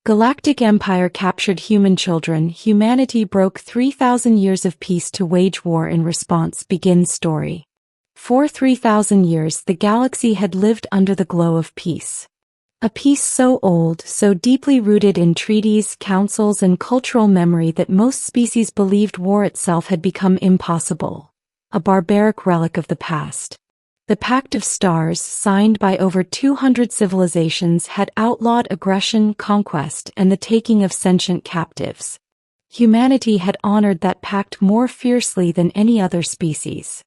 Galactic Empire captured human children. Humanity broke 3,000 years of peace to wage war in response. Begins story. For 3,000 years the galaxy had lived under the glow of peace. A peace so old, so deeply rooted in treaties, councils and cultural memory that most species believed war itself had become impossible. A barbaric relic of the past. The Pact of Stars, signed by over 200 civilizations, had outlawed aggression, conquest, and the taking of sentient captives. Humanity had honored that pact more fiercely than any other species.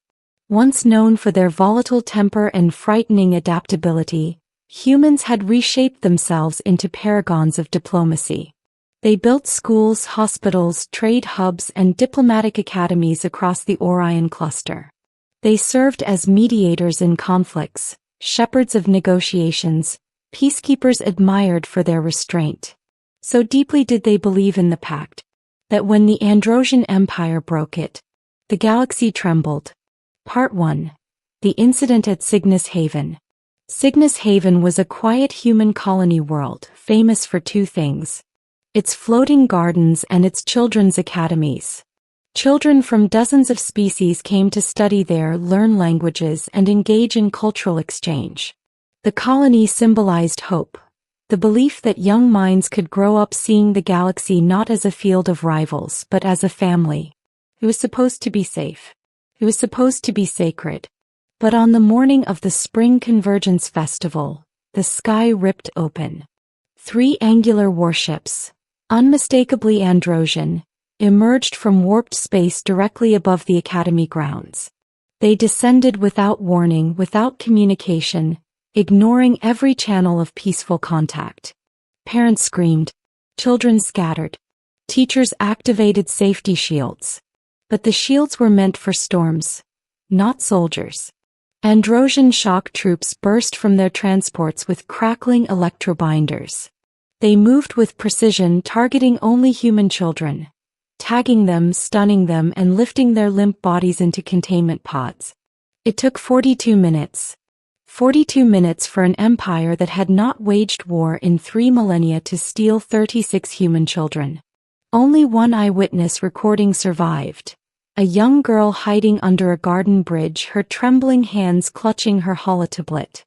Once known for their volatile temper and frightening adaptability, humans had reshaped themselves into paragons of diplomacy. They built schools, hospitals, trade hubs, and diplomatic academies across the Orion cluster. They served as mediators in conflicts, shepherds of negotiations, peacekeepers admired for their restraint. So deeply did they believe in the pact, that when the Androsian Empire broke it, the galaxy trembled. Part 1. The Incident at Cygnus Haven. Cygnus Haven was a quiet human colony world, famous for two things: its floating gardens and its children's academies. Children from dozens of species came to study there, learn languages, and engage in cultural exchange. The colony symbolized hope, the belief that young minds could grow up seeing the galaxy not as a field of rivals but as a family. It was supposed to be safe. It was supposed to be sacred. But on the morning of the Spring Convergence Festival, the sky ripped open. 3 angular warships, unmistakably Androsian, emerged from warped space directly above the Academy grounds. They descended without warning, without communication, ignoring every channel of peaceful contact. Parents screamed. Children scattered. Teachers activated safety shields. But the shields were meant for storms, not soldiers. Androsian shock troops burst from their transports with crackling electrobinders. They moved with precision, targeting only human children, tagging them, stunning them, and lifting their limp bodies into containment pods. It took 42 minutes. 42 minutes for an empire that had not waged war in 3 millennia to steal 36 human children. Only one eyewitness recording survived. A young girl hiding under a garden bridge, her trembling hands clutching her holotablet.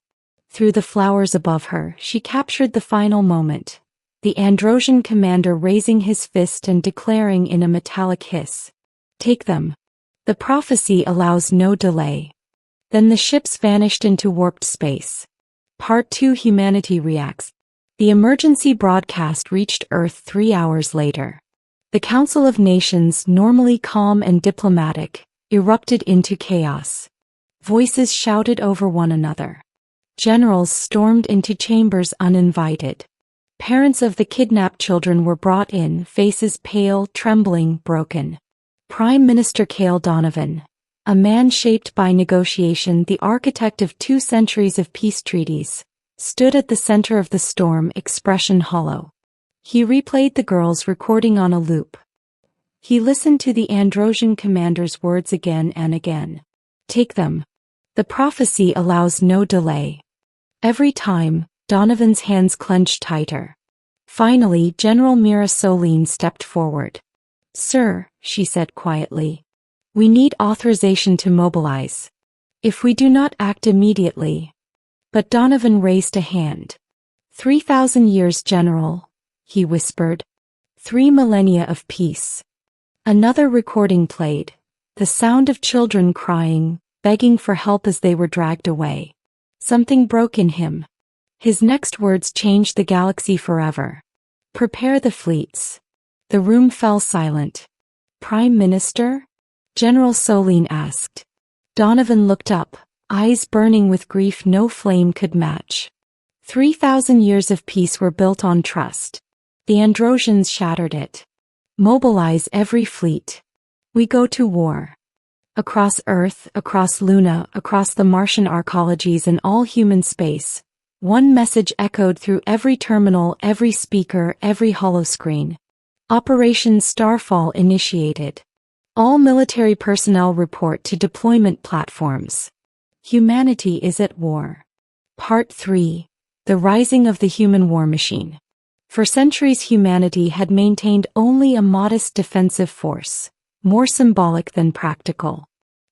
Through the flowers above her, she captured the final moment. The Androsian commander raising his fist and declaring in a metallic hiss, "Take them. The prophecy allows no delay." Then the ships vanished into warped space. Part 2. Humanity reacts. The emergency broadcast reached Earth 3 hours later. The Council of Nations, normally calm and diplomatic, erupted into chaos. Voices shouted over one another. Generals stormed into chambers uninvited. Parents of the kidnapped children were brought in, faces pale, trembling, broken. Prime Minister Cale Donovan, a man shaped by negotiation, the architect of 2 centuries of peace treaties, stood at the center of the storm, expression hollow. He replayed the girl's recording on a loop. He listened to the Androsian commander's words again and again. "Take them. The prophecy allows no delay." Every time, Donovan's hands clenched tighter. Finally, General Mira Soline stepped forward. "Sir," she said quietly, "we need authorization to mobilize. If we do not act immediately..." But Donovan raised a hand. 3,000 years, General," he whispered. 3 millennia of peace. Another recording played, the sound of children crying, begging for help as they were dragged away. Something broke in him. His next words changed the galaxy forever. "Prepare the fleets." The room fell silent. "Prime Minister?" General Soline asked. Donovan looked up, eyes burning with grief no flame could match. 3,000 years of peace were built on trust. The Androsians shattered it. "Mobilize every fleet. We go to war." Across Earth, across Luna, across the Martian arcologies and all human space, one message echoed through every terminal, every speaker, every holoscreen. Operation Starfall initiated. All military personnel report to deployment platforms. Humanity is at war. Part 3. The Rising of the Human War Machine. For centuries humanity had maintained only a modest defensive force, more symbolic than practical.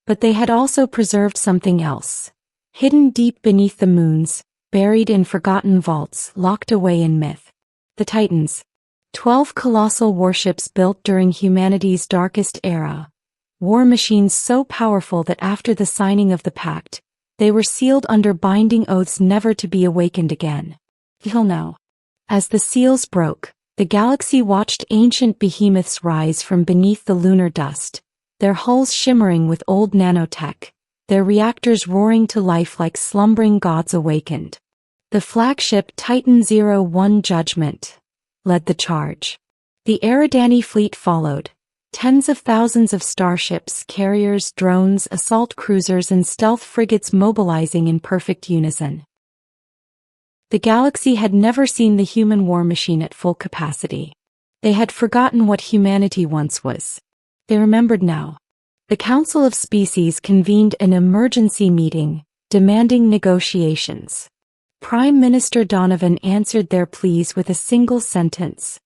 But they had also preserved something else. Hidden deep beneath the moons, buried in forgotten vaults, locked away in myth. The Titans. 12 colossal warships built during humanity's darkest era. War machines so powerful that after the signing of the pact, they were sealed under binding oaths never to be awakened again. Till now. As the seals broke, the galaxy watched ancient behemoths rise from beneath the lunar dust, their hulls shimmering with old nanotech, their reactors roaring to life like slumbering gods awakened. The flagship Titan 01 Judgment led the charge. The Eridani fleet followed, tens of thousands of starships, carriers, drones, assault cruisers and stealth frigates mobilizing in perfect unison. The galaxy had never seen the human war machine at full capacity. They had forgotten what humanity once was. They remembered now. The Council of Species convened an emergency meeting, demanding negotiations. Prime Minister Donovan answered their pleas with a single sentence.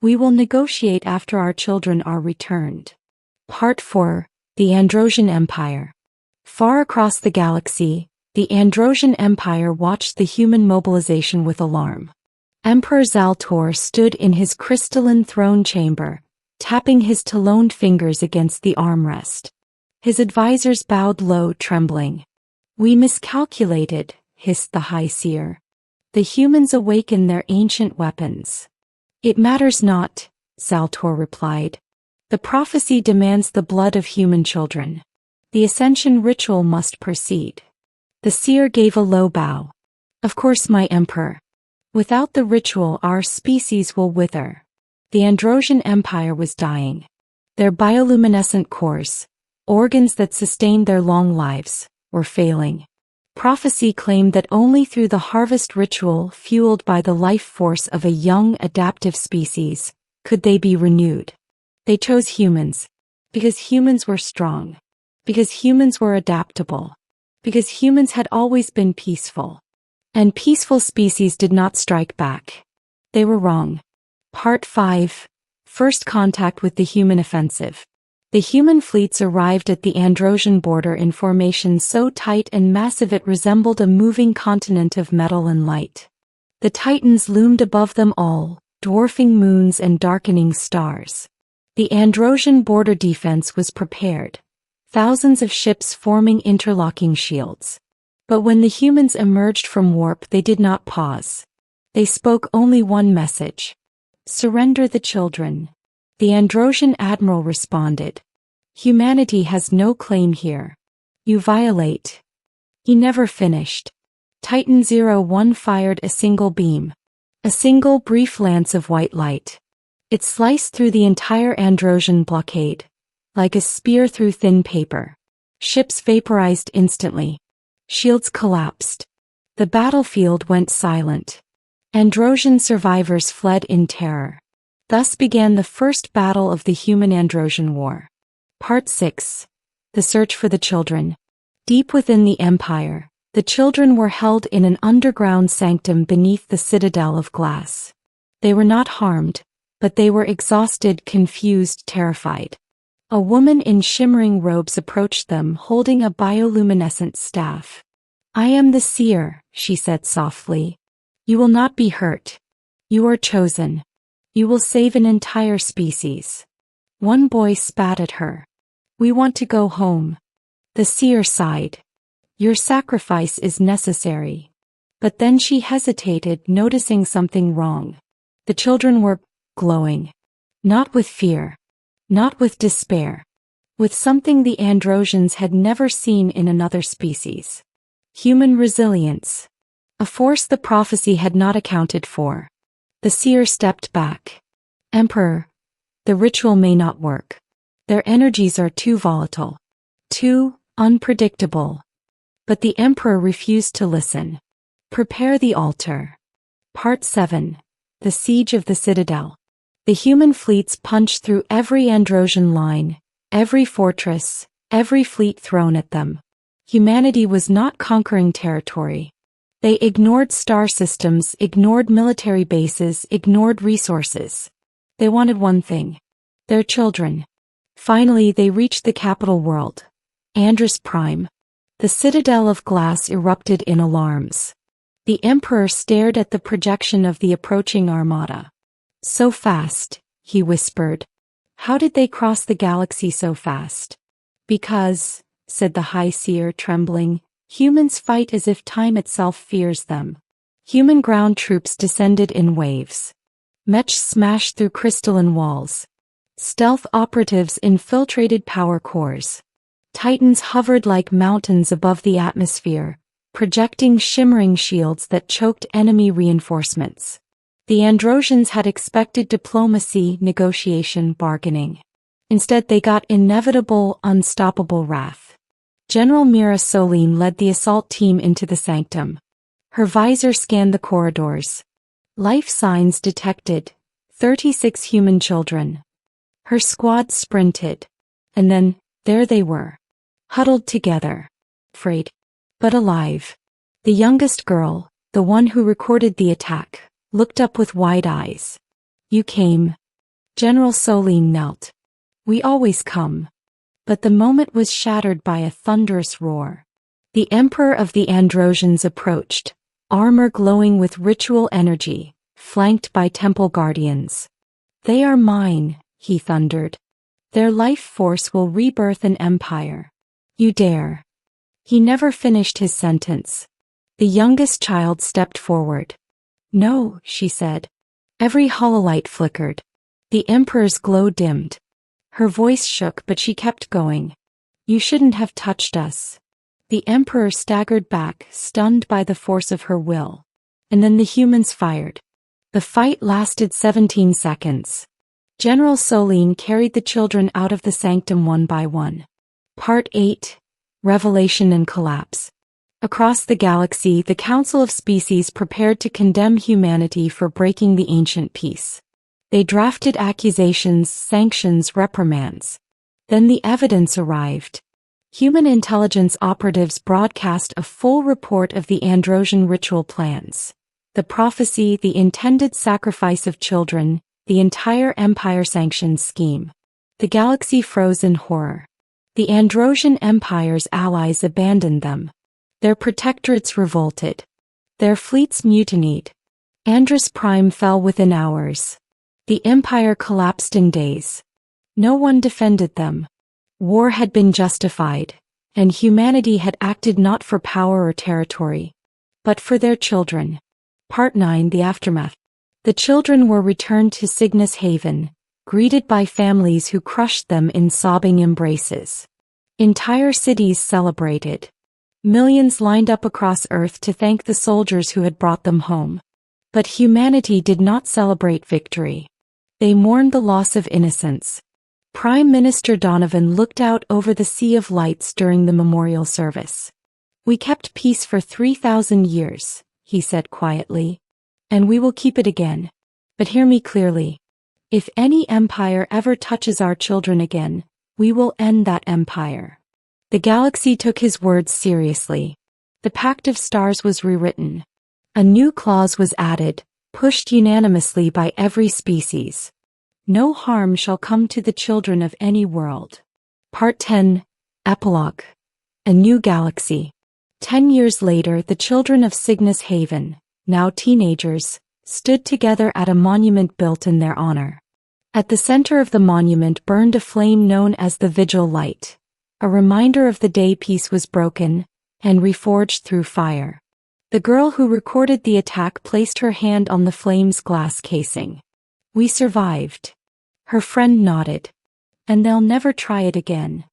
We will negotiate after our children are returned. Part 4. The Androsian Empire. Far across the galaxy, the Androsian Empire watched the human mobilization with alarm. Emperor Zaltor stood in his crystalline throne chamber, tapping his taloned fingers against the armrest. His advisors bowed low, trembling. We miscalculated, hissed the High Seer. The humans awaken their ancient weapons. It matters not, Zaltor replied. The prophecy demands the blood of human children. The ascension ritual must proceed. The seer gave a low bow. Of course, my emperor. Without the ritual, our species will wither. The Androsian Empire was dying. Their bioluminescent cores, organs that sustained their long lives, were failing. Prophecy claimed that only through the harvest ritual, fueled by the life force of a young, adaptive species, could they be renewed. They chose humans. Because humans were strong. Because humans were adaptable. Because humans had always been peaceful. And peaceful species did not strike back. They were wrong. Part 5. First contact with the human offensive. The human fleets arrived at the Androsian border in formation so tight and massive it resembled a moving continent of metal and light. The Titans loomed above them all, dwarfing moons and darkening stars. The Androsian border defense was prepared, thousands of ships forming interlocking shields. But when the humans emerged from warp, they did not pause. They spoke only one message. Surrender the children. The Androsian admiral responded. Humanity has no claim here. You violate. He never finished. Titan 01 fired a single beam. A single brief lance of white light. It sliced through the entire Androsian blockade, like a spear through thin paper. Ships vaporized instantly. Shields collapsed. The battlefield went silent. Androsian survivors fled in terror. Thus began the first battle of the human-Androsian War. Part 6. The Search for the Children. Deep within the Empire, the children were held in an underground sanctum beneath the citadel of glass. They were not harmed, but they were exhausted, confused, terrified. A woman in shimmering robes approached them holding a bioluminescent staff. I am the seer, she said softly. You will not be hurt. You are chosen. You will save an entire species. One boy spat at her. We want to go home. The seer sighed. Your sacrifice is necessary. But then she hesitated, noticing something wrong. The children were glowing. Not with fear. Not with despair. With something the Androsians had never seen in another species. Human resilience. A force the prophecy had not accounted for. The seer stepped back. Emperor, the ritual may not work. Their energies are too volatile. Too unpredictable. But the emperor refused to listen. Prepare the altar. Part 7. The Siege of the Citadel. The human fleets punched through every Androsian line, every fortress, every fleet thrown at them. Humanity was not conquering territory. They ignored star systems, ignored military bases, ignored resources. They wanted one thing: their children. Finally, they reached the capital world, Andros Prime. The citadel of glass erupted in alarms. The Emperor stared at the projection of the approaching armada. "So fast," he whispered. "How did they cross the galaxy so fast?" "Because," said the High Seer, trembling, "humans fight as if time itself fears them." Human ground troops descended in waves. Mechs smashed through crystalline walls. Stealth operatives infiltrated power cores. Titans hovered like mountains above the atmosphere, projecting shimmering shields that choked enemy reinforcements. The Androsians had expected diplomacy, negotiation, bargaining. Instead, they got inevitable, unstoppable wrath. General Mira Solene led the assault team into the sanctum. Her visor scanned the corridors. Life signs detected. 36 human children. Her squad sprinted. And then, there they were. Huddled together. Afraid. But alive. The youngest girl, the one who recorded the attack, looked up with wide eyes. "You came." General Solene knelt. "We always come." But the moment was shattered by a thunderous roar. The Emperor of the Androsians approached, armor glowing with ritual energy, flanked by temple guardians. "They are mine," he thundered. "Their life force will rebirth an empire. You dare." He never finished his sentence. The youngest child stepped forward. "No," she said. Every hololight flickered. The Emperor's glow dimmed. Her voice shook, but she kept going. "You shouldn't have touched us." The Emperor staggered back, stunned by the force of her will. And then the humans fired. The fight lasted 17 seconds. General Solene carried the children out of the sanctum one by one. Part 8. Revelation and Collapse. Across the galaxy, the Council of Species prepared to condemn humanity for breaking the ancient peace. They drafted accusations, sanctions, reprimands. Then the evidence arrived. Human intelligence operatives broadcast a full report of the Androsian ritual plans. The prophecy, the intended sacrifice of children, the entire Empire-sanctioned scheme. The galaxy froze in horror. The Androsian Empire's allies abandoned them. Their protectorates revolted. Their fleets mutinied. Andros Prime fell within hours. The Empire collapsed in days. No one defended them. War had been justified, and humanity had acted not for power or territory, but for their children. Part 9. The Aftermath. The children were returned to Cygnus Haven, greeted by families who crushed them in sobbing embraces. Entire cities celebrated. Millions lined up across Earth to thank the soldiers who had brought them home. But humanity did not celebrate victory. They mourned the loss of innocence. Prime Minister Donovan looked out over the sea of lights during the memorial service. "We kept peace for 3,000 years, he said quietly. "And we will keep it again. But hear me clearly. If any empire ever touches our children again, we will end that empire." The galaxy took his words seriously. The Pact of Stars was rewritten. A new clause was added, pushed unanimously by every species. No harm shall come to the children of any world. Part 10. Epilogue. A New Galaxy. 10 years later, the children of Cygnus Haven, now teenagers, stood together at a monument built in their honor. At the center of the monument burned a flame known as the Vigil Light, a reminder of the day peace was broken and reforged through fire. The girl who recorded the attack placed her hand on the flame's glass casing. "We survived." Her friend nodded. "And they'll never try it again."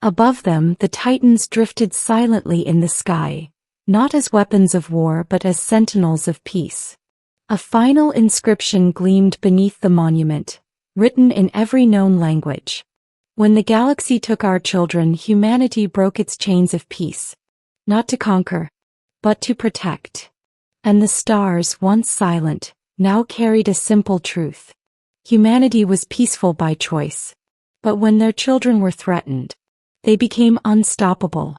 Above them, the Titans drifted silently in the sky, not as weapons of war but as sentinels of peace. A final inscription gleamed beneath the monument, written in every known language. "When the galaxy took our children, humanity broke its chains of peace. Not to conquer, but to protect." And the stars, once silent, now carried a simple truth. Humanity was peaceful by choice. But when their children were threatened, they became unstoppable.